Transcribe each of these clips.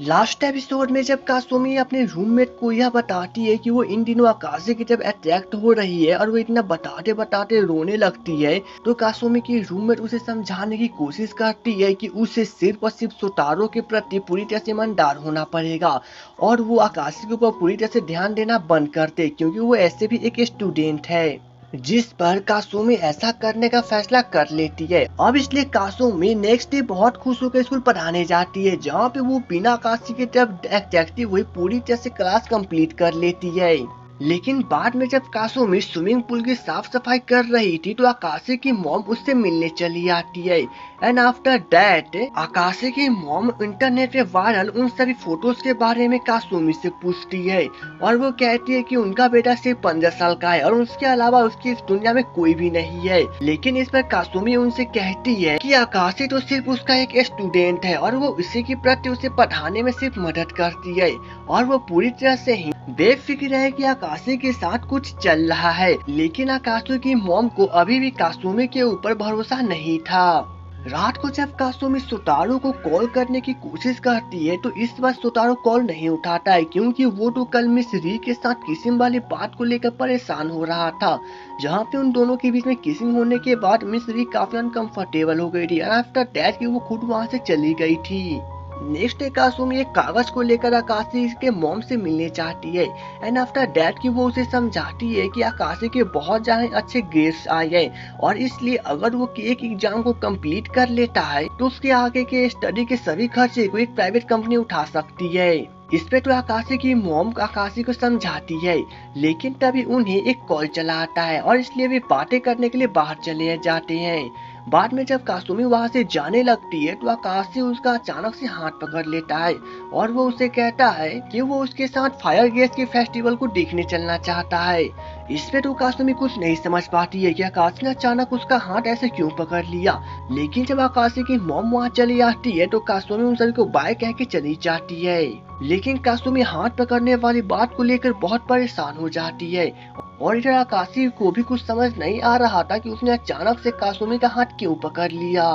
Last episode में जब कासुमी अपने रूममेट को यह बताती है कि वो इन दिनों आकाशी की जब अट्रैक्ट हो रही है और वो इतना बताते बताते रोने लगती है, तो कासुमी की रूममेट उसे समझाने की कोशिश करती है कि उसे सिर्फ और सिर्फ सुतारो के प्रति पूरी तरह से ईमानदार होना पड़ेगा और वो आकाशी के ऊपर पूरी तरह से ध्यान देना बंद कर दे, क्योंकि वो ऐसे भी एक स्टूडेंट है। जिस पर कासुमी ऐसा करने का फैसला कर लेती है। अब इसलिए कासुमी नेक्स्ट डे बहुत खुश होकर स्कूल पढ़ाने जाती है, जहाँ पे वो बिना आकाशी के जब एग्जैक्टिव हुई पूरी तरह से क्लास कंप्लीट कर लेती है। लेकिन बाद में जब कासुमी स्विमिंग पूल की साफ सफाई कर रही थी तो आकाशी की मॉम उससे मिलने चली आती है। एंड आफ्टर दैट आकाशी की मॉम इंटरनेट पे वायरल उन सभी फोटोज के बारे में कासुमी से पूछती है और वो कहती है कि उनका बेटा सिर्फ 15 साल का है और उसके अलावा उसकी इस दुनिया में कोई भी नहीं है। लेकिन इस पर कासुमी उनसे कहती है कि आकाशी तो सिर्फ उसका एक स्टूडेंट है और वो इसी के प्रति उसे पढ़ाने में सिर्फ मदद करती है और वो पूरी तरह से ही बेफिक्र है कि आकाशी के साथ कुछ चल रहा है। लेकिन आकाशी की मॉम को अभी भी कासुमी के ऊपर भरोसा नहीं था। रात को जब कासुमी सुतारो को कॉल करने की कोशिश करती है तो इस बार सुतारो कॉल नहीं उठाता है, क्योंकि वो तो कल मिस री के साथ किसिंग वाली बात को लेकर परेशान हो रहा था, जहाँ पे उन दोनों के बीच में किसिंग होने के बाद मिस री काफी अनकंफर्टेबल हो गई थी। आफ्टर दैट कि वो खुद वहाँ से चली गई थी। नेक्स्ट डे कासुमी एक कागज को लेकर आकाशी के मॉम से मिलने चाहती है। एंड आफ्टर दैट कि वो उसे समझाती है कि आकाशी के बहुत ज्यादा अच्छे ग्रेड्स आए हैं और इसलिए अगर वो एक एग्जाम को कंप्लीट कर लेता है तो उसके आगे के स्टडी के सभी खर्चे को एक प्राइवेट कंपनी उठा सकती है। इस पे तो आकाशी की मॉम आकाशी को समझाती है, लेकिन तभी उन्हें एक कॉल चला आता है और इसलिए वे बातें करने के लिए बाहर चले जाते हैं। बाद में जब कासुमी वहां से जाने लगती है तो आकाशी उसका अचानक से हाथ पकड़ लेता है और वो उसे कहता है कि वो उसके साथ फायर गेस के फेस्टिवल को देखने चलना चाहता है। इस पे तो कासुमी कुछ नहीं समझ पाती है कि आकाशी ने अचानक उसका हाथ ऐसे क्यों पकड़ लिया। लेकिन जब आकाशी की मॉम वहाँ चली आती है तो कासुमी उन सभी को बाय कह के चली जाती है। लेकिन कासुमी हाथ पकड़ने वाली बात को लेकर बहुत परेशान हो जाती है और इधर आकाशी को भी कुछ समझ नहीं आ रहा था कि उसने अचानक से कासुमी का हाथ क्यों पकड़ लिया।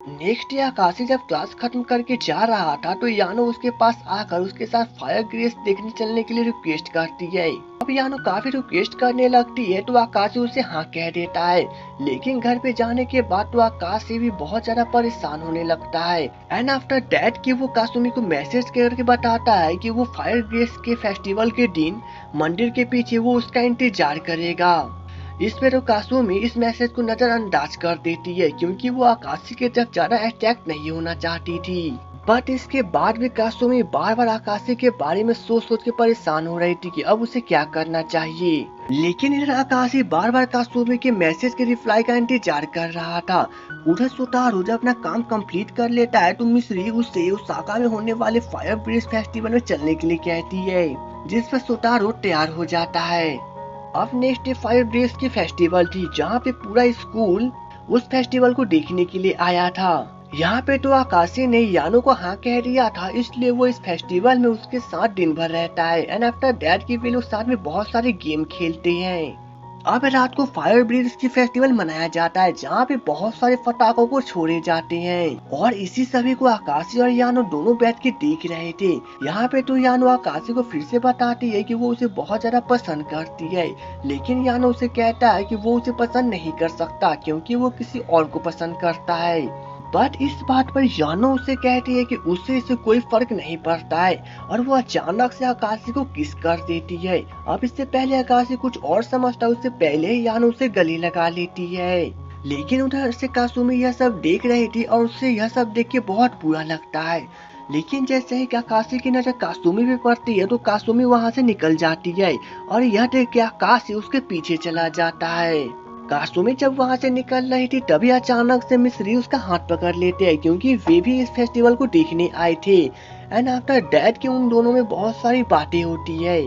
नेक्स्ट डे आकाशी जब क्लास खत्म करके जा रहा था तो यानो उसके पास आकर उसके साथ फायर ग्रेस देखने चलने के लिए रिक्वेस्ट करती है। अब यानो काफी रिक्वेस्ट करने लगती है तो आकाशी उसे हाँ कह देता है। लेकिन घर पे जाने के बाद तो आकाशी भी बहुत ज्यादा परेशान होने लगता है। एंड आफ्टर दैट कि वो कासुमी को मैसेज करके बताता है कि वो फायर ग्रेस के फेस्टिवल के दिन मंदिर के पीछे वो उसका इंतजार करेगा। इस पे तो कासुमी इस मैसेज को नजरअंदाज कर देती है, क्योंकि वो आकाशी के तरफ ज्यादा अटैक नहीं होना चाहती थी। बट इसके बाद भी कासुमी बार बार आकाशी के बारे में सोच सोच के परेशान हो रही थी कि अब उसे क्या करना चाहिए। लेकिन इधर आकाशी बार बार कासुमी के मैसेज के रिप्लाई का इंतजार कर रहा था। उधर सुतारो जब अपना काम कंप्लीट कर लेता है तो मिस री उससे ओसाका में होने वाले फायर ब्रिज फेस्टिवल में चलने के लिए कहती है, जिस पर सुतारो तैयार हो जाता है। अब नेक्स्ट डे फायर ब्रेस की फेस्टिवल थी, जहाँ पे पूरा स्कूल उस फेस्टिवल को देखने के लिए आया था। यहाँ पे तो आकाशी ने यानो को हाँ कह दिया था, इसलिए वो इस फेस्टिवल में उसके साथ दिन भर रहता है। एंड आफ्टर दैट की वे लोग साथ में बहुत सारे गेम खेलते हैं। अब रात को फायर ब्रिज की फेस्टिवल मनाया जाता है, जहाँ पे बहुत सारे पटाखों को छोड़े जाते हैं और इसी सभी को आकाशी और यानो दोनों बैठ के देख रहे थे। यहाँ पे तो यानो आकाशी को फिर से बताती है कि वो उसे बहुत ज्यादा पसंद करती है, लेकिन यानो उसे कहता है कि वो उसे पसंद नहीं कर सकता क्योंकि वो किसी और को पसंद करता है। बट इस बात पर यानो उसे कहती है कि उससे इसे कोई फर्क नहीं पड़ता है और वो अचानक से आकाशी को किस कर देती है। अब इससे पहले आकाशी कुछ और समझता है, उससे पहले ही यानो उसे गले लगा लेती है। लेकिन उधर से कासुमी यह सब देख रही थी और उसे यह सब देख के बहुत बुरा लगता है। लेकिन जैसे ही आकाशी की नजर कासुमी पे पड़ती है तो कासुमी वहाँ से निकल जाती है और यह देख के आकाशी उसके पीछे चला जाता है। कासुमी जब वहाँ से निकल रही थी तभी अचानक से मिस री उसका हाथ पकड़ लेते हैं, क्योंकि वे भी इस फेस्टिवल को देखने आए थे। एंड आफ्टर दैट कि उन दोनों में बहुत सारी बातें होती है।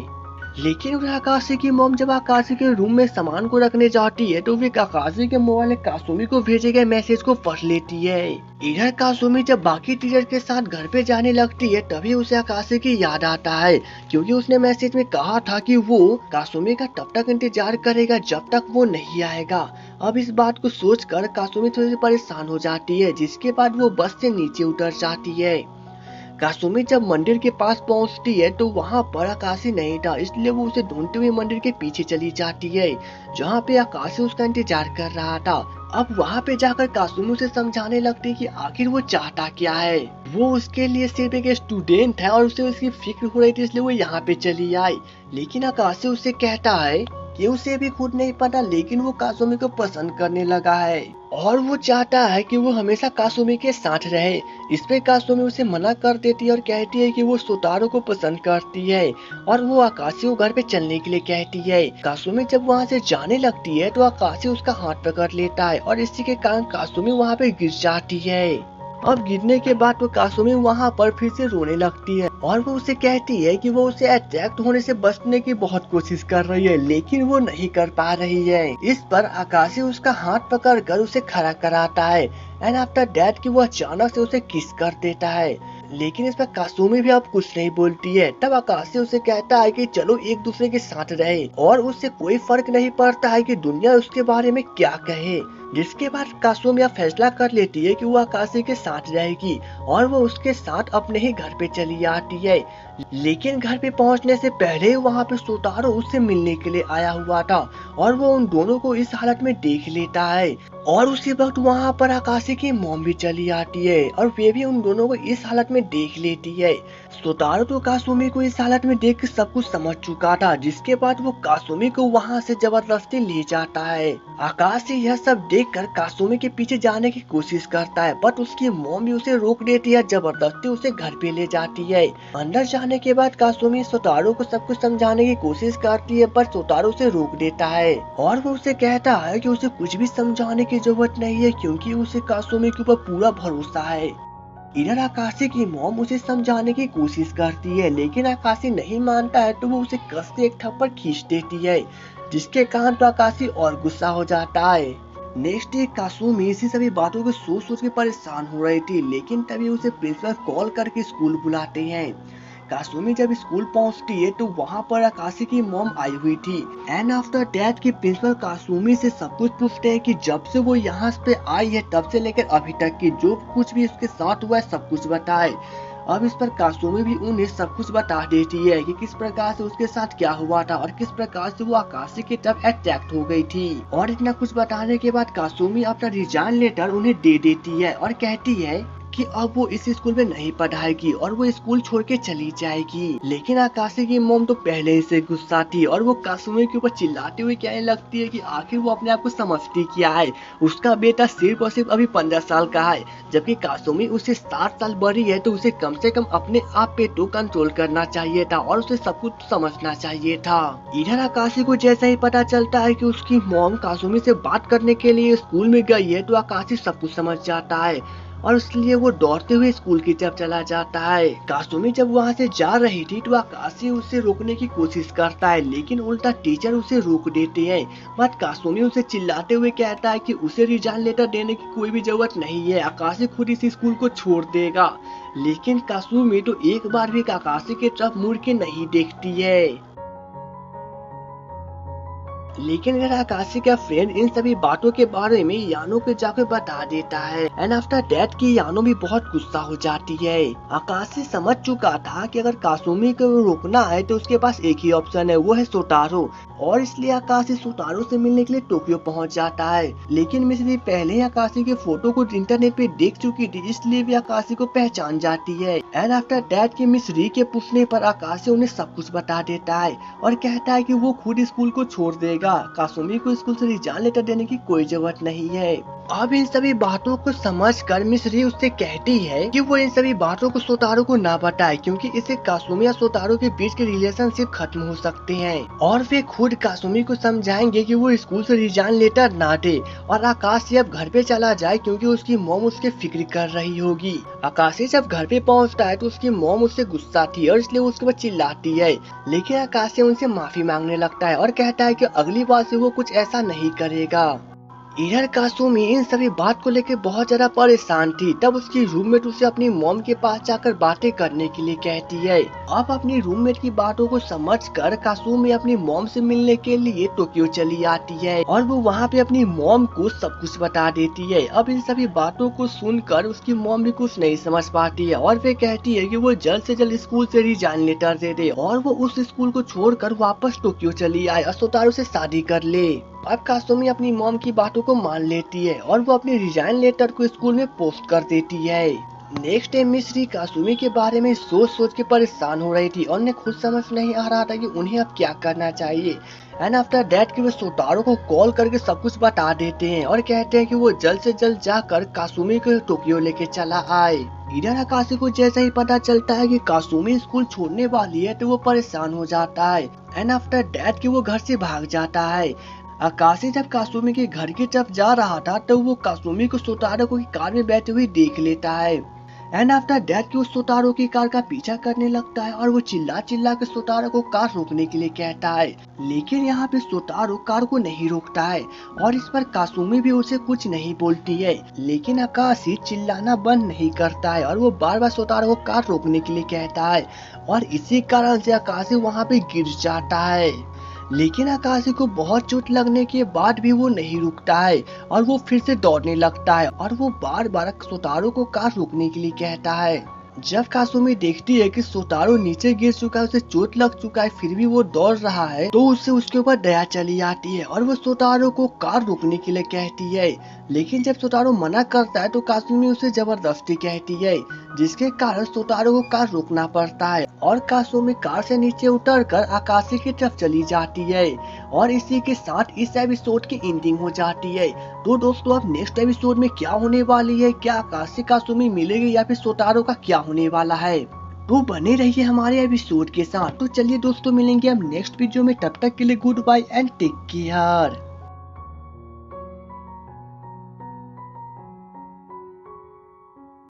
लेकिन उधर आकाशी की मॉम जब आकाशी के रूम में सामान को रखने जाती है तो वे आकाशी के मोबाइल में कासुमी को भेजे गए मैसेज को पढ़ लेती है। इधर कासुमी जब बाकी टीचर के साथ घर पे जाने लगती है तभी उसे आकाशी की याद आता है, क्योंकि उसने मैसेज में कहा था कि वो कासुमी का तब तक इंतजार करेगा जब तक वो नहीं आएगा। अब इस बात को सोचकर कासुमी थोड़ी सी परेशान हो जाती है, जिसके बाद वो बस से नीचे उतर जाती है। कासुमी जब मंदिर के पास पहुंचती है तो वहां पर आकाशी नहीं था, इसलिए वो उसे ढूंढते हुए मंदिर के पीछे चली जाती है, जहाँ पे आकाशी उसका इंतजार कर रहा था। अब वहाँ पे जाकर कासुमी उसे समझाने लगती है कि आखिर वो चाहता क्या है। वो उसके लिए सिर्फ एक स्टूडेंट है और उसे उसकी फिक्र हो रही थी, इसलिए वो यहाँ पे चली आई। लेकिन आकाशी उसे कहता है कि उसे भी खुद नहीं पता, लेकिन वो कासुमी को पसंद करने लगा है और वो चाहता है कि वो हमेशा कासुमी के साथ रहे। इस पे कासुमी उसे मना कर देती है और कहती है कि वो सुतारो को पसंद करती है और वो आकाशी को घर पे चलने के लिए कहती है। कासुमी जब वहाँ से जाने लगती है तो आकाशी उसका हाथ पकड़ लेता है और इसी के कारण कासुमी वहाँ पे गिर जाती है। अब गिरने के बाद तो कासुमी वहाँ पर फिर से रोने लगती है और वो उसे कहती है कि वो उसे अटैक होने से बचने की बहुत कोशिश कर रही है, लेकिन वो नहीं कर पा रही है। इस पर आकाशी उसका हाथ पकड़कर उसे खड़ा कराता है एंड आफ्टर दैट कि वो अचानक से उसे किस कर देता है। लेकिन इस पर कासुमी भी अब कुछ नहीं बोलती है। तब आकाशी उसे कहता है कि चलो एक दूसरे के साथ रहे और उससे कोई फर्क नहीं पड़ता है कि दुनिया उसके बारे में क्या कहे। जिसके बाद कासुमी यह फैसला कर लेती है कि वो आकाशी के साथ रहेगी और वो उसके साथ अपने ही घर पे चली आती है। लेकिन घर पे पहुंचने से पहले वहाँ पे सुतारो उससे मिलने के लिए आया हुआ था और वो उन दोनों को इस हालत में देख लेता है और उसी वक्त वहाँ पर आकाशी की मॉम भी चली आती है और वे भी उन दोनों को इस हालत में देख लेती है। सुतारो तो कासुमी को इस हालत में देख के सब कुछ समझ चुका था, जिसके बाद वो कासुमी को वहाँ से जबरदस्ती ले जाता है। आकाशी यह सब देखकर कासुमी के पीछे जाने की कोशिश करता है, बट उसकी मॉम भी उसे रोक देती है, जबरदस्ती उसे घर पे ले जाती है। अंदर जाने के बाद कासुमी सुतारो को सब कुछ समझाने की कोशिश करती है, पर सुतारो उसे रोक देता है और वो उसे कहता है कि उसे कुछ भी समझाने की जरूरत नहीं है क्योंकि उसे कासुमी के ऊपर पूरा भरोसा है। इधर आकाशी की मॉम उसे समझाने की कोशिश करती है, लेकिन आकाशी नहीं मानता है तो वो उसे कस से एक थप्पड़ खींच देती है, जिसके कारण तो आकाशी और गुस्सा हो जाता है। नेक्स्ट डे कासुमी इसी सभी बातों को सोच सोच के परेशान हो रही थी, लेकिन तभी उसे प्रिंसिपल कॉल करके स्कूल बुलाते हैं। कासुमी जब स्कूल पहुंचती है तो वहां पर आकाशी की मॉम आई हुई थी एंड आफ्टर दैट की प्रिंसिपल कासुमी से सब कुछ पूछते हैं कि जब से वो यहाँ पे आई है तब से लेकर अभी तक की जो कुछ भी उसके साथ हुआ है सब कुछ बताए। अब इस पर कासुमी भी उन्हें सब कुछ बता देती है कि किस प्रकार से उसके साथ क्या हुआ था और किस प्रकार से वो आकाशी की तरफ अट्रैक्ट हो गई थी। और इतना कुछ बताने के बाद कासुमी अपना रिजाइन लेटर उन्हें दे देती है और कहती है कि अब वो इस स्कूल में नहीं पढ़ाएगी और वो स्कूल छोड़ के चली जाएगी। लेकिन आकाशी की मॉम तो पहले ही से गुस्सा थी और वो कासुमी के ऊपर चिल्लाते हुए कहने लगती है कि आखिर वो अपने आप को समझती क्या है, उसका बेटा सिर्फ और सिर्फ अभी 15 साल का है, जबकि कासुमी उससे 7 साल बड़ी है, तो उसे कम से कम अपने आप पे तो कंट्रोल करना चाहिए था और उसे सब कुछ समझना चाहिए था। इधर आकाशी को जैसा ही पता चलता है कि उसकी मॉम कासुमी से बात करने के लिए स्कूल में गई है तो आकाशी सब कुछ समझ जाता है और इसलिए वो दौड़ते हुए स्कूल की तरफ चला जाता है। कासुमी जब वहाँ से जा रही थी तो आकाशी उसे रोकने की कोशिश करता है, लेकिन उल्टा टीचर उसे रोक देते हैं। बट कासुमी उसे चिल्लाते हुए कहता है कि उसे रिजाइन लेटर देने की कोई भी जरूरत नहीं है, आकाशी खुद इस स्कूल को छोड़ देगा। लेकिन कासुमी तो एक बार भी आकाशी की तरफ मुड़ के नहीं देखती है। लेकिन अगर आकाशी का फ्रेंड इन सभी बातों के बारे में यानो को जाकर बता देता है एंड आफ्टर दैट की यानो भी बहुत गुस्सा हो जाती है। आकाशी समझ चुका था कि अगर कासुमी को रोकना है तो उसके पास एक ही ऑप्शन है, वो है सुतारो, और इसलिए आकाशी सुतारो से मिलने के लिए टोक्यो पहुंच जाता है। लेकिन मिस्री पहले ही आकाशी के फोटो को इंटरनेट पे देख चुकी थी, इसलिए भी आकाशी को पहचान जाती है एंड आफ्टर दैट की मिस्री के पूछने पर आकाशी उन्हें सब कुछ बता देता है और कहता है कि वो खुद स्कूल को छोड़ देगा, कासुमी को स्कूल से रिजाइन लेटर देने की कोई जरूरत नहीं है। अब इन सभी बातों को समझकर मिस्री उससे कहती है कि वो इन सभी बातों को सुतारो को ना बताए, क्योंकि इससे कासुमी या सुतारो के बीच के रिलेशनशिप खत्म हो सकते हैं और वे खुद कासुमी को समझाएंगे कि वो स्कूल से रिजाइन लेटर ना दे और आकाशी अब घर पे चला जाए क्योंकि उसकी मॉम उसके फिक्र कर रही होगी। आकाशी जब घर पे पहुंचता है तो उसकी मॉम उससे गुस्सा थी और इसलिए उसके ऊपर चिल्लाती है, लेकिन आकाशी उनसे माफी मांगने लगता है और कहता है कि अगली बार से वो कुछ ऐसा नहीं करेगा। इधर कासुमी इन सभी बात को लेकर बहुत ज्यादा परेशान थी। तब उसकी रूममेट उसे अपनी मॉम के पास जाकर बातें करने के लिए कहती है। अब अपनी रूममेट की बातों को समझकर कासुमी अपनी मॉम से मिलने के लिए टोक्यो चली आती है और वो वहाँ पे अपनी मॉम को सब कुछ बता देती है। अब इन सभी बातों को सुनकर उसकी मॉम भी कुछ नहीं समझ पाती है और वे कहती है कि वो जल्द से जल्द स्कूल से रिजाइन लेटर दे दे और वो उस स्कूल को छोड़कर वापस टोक्यो चली आए और सोतारो से शादी कर ले। अब कासुमी अपनी मॉम की बातों को मान लेती है और वो अपने रिजाइन लेटर को स्कूल में पोस्ट कर देती है। नेक्स्ट डे मिस्री कासुमी के बारे में सोच सोच के परेशान हो रही थी और उन्हें खुद समझ नहीं आ रहा था कि उन्हें अब क्या करना चाहिए। एंड आफ्टर दैट कि वो सोतारो को कॉल करके सब कुछ बता देते हैं और कहते हैं कि वो जल्द से जल्द जाकर कासुमी को टोक्यो लेके चला आए। इधर आकाशी को जैसा ही पता चलता है कि कासुमी स्कूल छोड़ने वाली है तो वो परेशान हो जाता है। एंड आफ्टर दैट कि वो घर से भाग जाता है। आकाशी जब कासुमी के घर की तरफ जा रहा था तो वो कासुमी को सोतारो को कार में बैठे हुए देख लेता है। एंड आफ्टर दैट कि वो सोतारो की कार का पीछा करने लगता है और वो चिल्ला चिल्ला के सोतारो को कार रोकने के लिए कहता है। लेकिन यहाँ पे सोतारो कार को नहीं रोकता है और इस पर कासुमी भी उसे कुछ नहीं बोलती है। लेकिन आकाशी चिल्लाना बंद नहीं करता है और वो बार बार सोतारो को कार रोकने के लिए कहता है और इसी कारण से आकाशी वहाँ पे गिर जाता है। लेकिन आकाशी को बहुत चोट लगने के बाद भी वो नहीं रुकता है और वो फिर से दौड़ने लगता है और वो बार बार सोतारो को कार रोकने के लिए कहता है। जब कासुमी देखती है कि सोतारो नीचे गिर चुका है, उसे चोट लग चुका है, फिर भी वो दौड़ रहा है तो उससे उसके ऊपर दया चली आती है और वो सोतारो को कार रोकने के लिए कहती है। लेकिन जब सोतारो मना करता है तो कासुमी उसे जबरदस्ती कहती है जिसके कारण सोतारो को कार रोकना पड़ता है और कासुमी कार से नीचे उतरकर आकाशी की तरफ चली जाती है। और इसी के साथ इस एपिसोड की एंडिंग हो जाती है। तो दोस्तों अब नेक्स्ट एपिसोड में क्या होने वाली है, क्या आकाशी कासुमी मिलेगी या फिर सोतारो का क्या होने वाला है, तो बने रहिए हमारे एपिसोड के साथ। तो चलिए दोस्तों मिलेंगे हम नेक्स्ट वीडियो में, तब तक के लिए goodbye and take care.